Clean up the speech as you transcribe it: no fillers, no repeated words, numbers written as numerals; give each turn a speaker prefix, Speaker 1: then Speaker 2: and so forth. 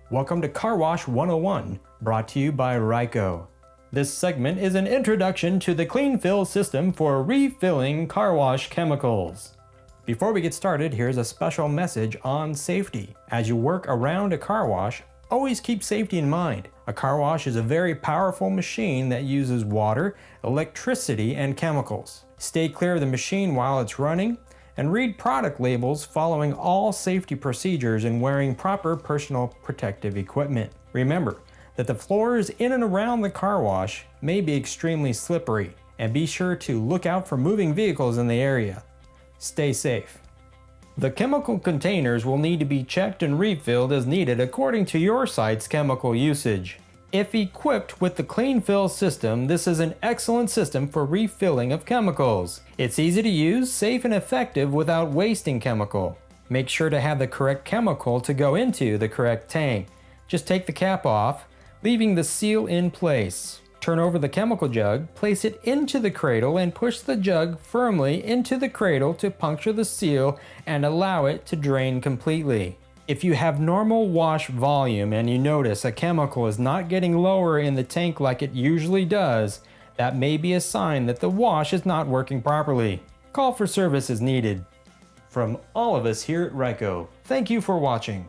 Speaker 1: Welcome to Car Wash 101, brought to you by Ryko. This segment is an introduction to the CleanFill system for refilling car wash chemicals. Before we get started, here's a special message on safety. As you work around a car wash, always keep safety in mind. A car wash is a very powerful machine that uses water, electricity, and chemicals. Stay clear of the machine while it's running, and read product labels following all safety procedures and wearing proper personal protective equipment. Remember that the floors in and around the car wash may be extremely slippery, and be sure to look out for moving vehicles in the area. Stay safe. The chemical containers will need to be checked and refilled as needed according to your site's chemical usage. If equipped with the CleanFill system, this is an excellent system for refilling of chemicals. It's easy to use, safe and effective without wasting chemical. Make sure to have the correct chemical to go into the correct tank. Just take the cap off, leaving the seal in place. Turn over the chemical jug, place it into the cradle and push the jug firmly into the cradle to puncture the seal and allow it to drain completely. If you have normal wash volume and you notice a chemical is not getting lower in the tank like it usually does, that may be a sign that the wash is not working properly. Call for service as needed. From all of us here at Ryko, thank you for watching.